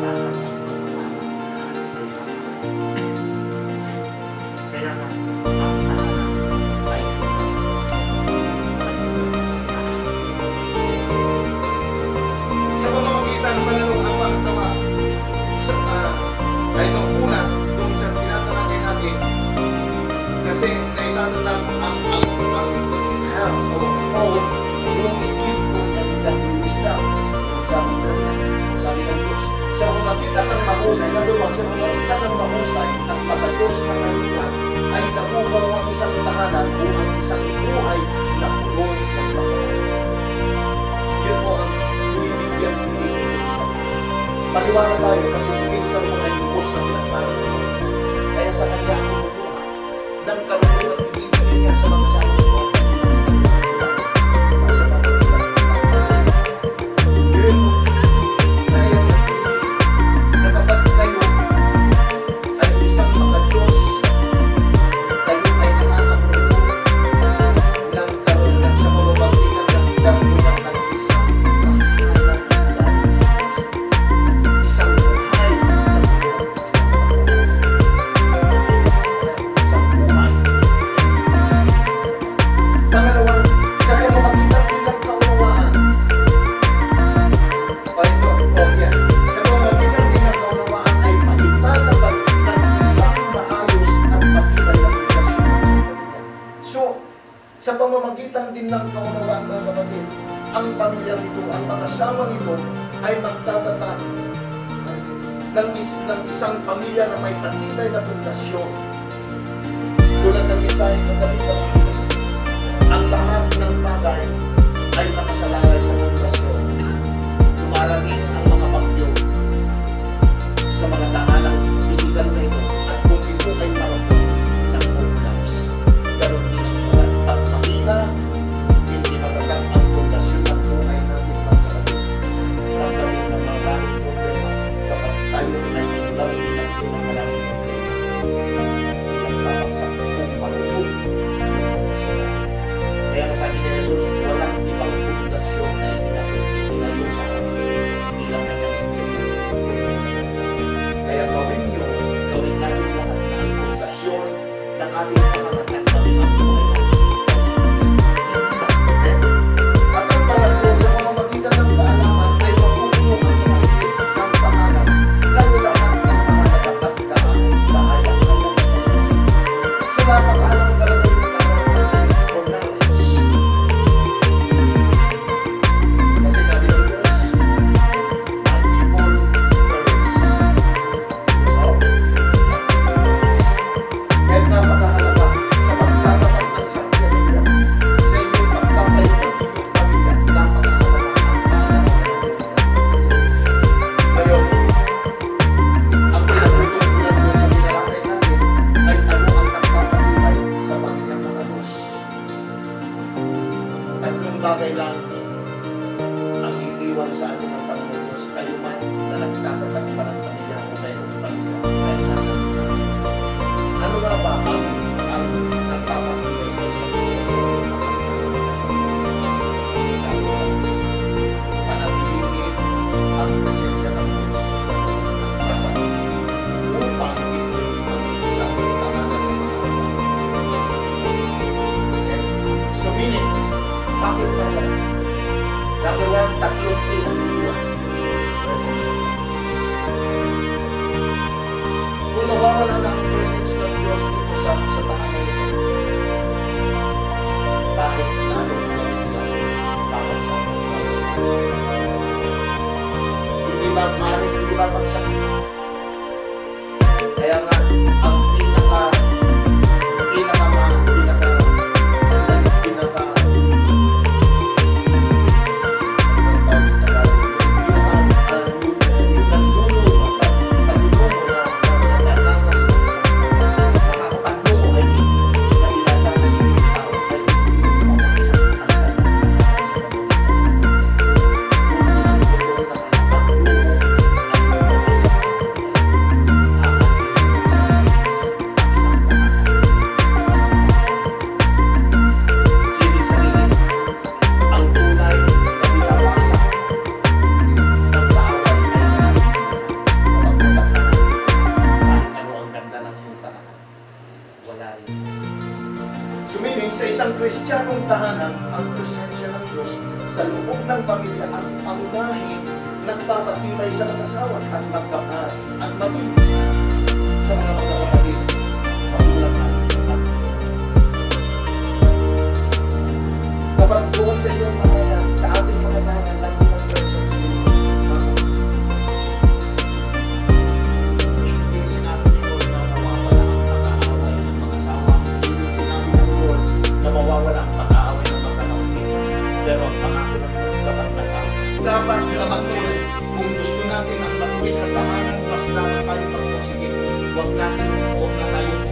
lahat ng pagbabago ay mapapagod. Kaya nga, ang tahanan ay sa pamamagitan ng panalong ang pagtawa ay nung una, nung sa tinatalakay natin, kasi naitatatag ang hell of all those people that we wisdom. Sabi ng Diyos, sa pamamagitan ng mahusay, sa pamamagitan ng mahusay at matagyos na karulan ay nabubuo ang isang tahanan o ang isang buhay na pulong pagpapalala. Yun po ang binibigyan sa paliwanag tayo kasi si Pinsan mo ay lubos na pinagpapalala. Kaya sa kanya ang lumuha ng karulan at ibibigay niya sa mga sama ko. Sa pamamagitan din ng kaunawaan, mga kapatid, ang pamilyang ito, ang makasama ito ay magtatatag ng isang pamilya na may patibay na pundasyon. Tulad ng mensahe ng kapitang, ang lahat ng bagay ay nakasalalay sa pundasyon. Dumarating ang mga bagyo sa mga tahanang bisigan na ito at kung ito ay marapot ng collapse. Ganon din ang buwan at mahina, hindi matatag ang pundasyon ng buhay natin magsasabi. Pagdating ng mga maraming problema, kapag tayo ay naglawi ng mga maraming problema, iyang babagsak kung malulog. Kaya nasabi ni Jesus, walang ibang pundasyon na itinayo sa akin, hindi lang na pundasyon. Kaya gawin natin lahat na ang pundasyon ng ating pangalan at gawin ang buhay natin. At ang pangalan sa pamamagitan ng kaalaman ay mapupuno ang masigit ng pangalan ng lahat ng mahalaga at kahayang. So napakahalagang talaga yung pangalan for knowledge. Kasi sabi ng Diyos, ang people kahit napakahalaga sa pagtatatag ng isang pamilya, sa inyong pagtatayo ng inyong pamilya, napakahalaga ang ngayon, ang pinagtutungkulan mo sa pinalakay natin ay ano ang nagpapatibay sa pamilyang matalos. Tatlong bagay lang ang iiwan sa atin ng Panginoon Diyos, kayo man na nagtatatag pa ng pamilya o mayroong pamilya, kailangan ano nga ba ang nagpapakita sa isang panatilihin ang presensya ng Diyos upang ito'y mag-isang tahanan ng mga so meaning, bakit ba lang? Number one, tatlong pinag-iwan. Kung nawawala na ang presence ng Diyos dito sa tahanan ito, bakit lalong bakit sa hindi ba maaaring hindi ba pagsakit? Kaya nga, ang nagpapatibay sa mag-asawa at maging sa mga magkakapatid, magulang at anak. Kapag doon sa iyong tahanan, sa ating mga tahanan, lagi ng presence, Hindi sinabi ni Lord na mawawala ang pag-aaway ng mag-asawa. hindi sinabi ng Lord na mawawala ang pag-aaway ng magkakapatid. Pero ang pangako ng Lord kapag dapat na matuloy. Kung gusto natin ang matuwid na tahanan, mas dapat tayo magpursige. Huwag na tayo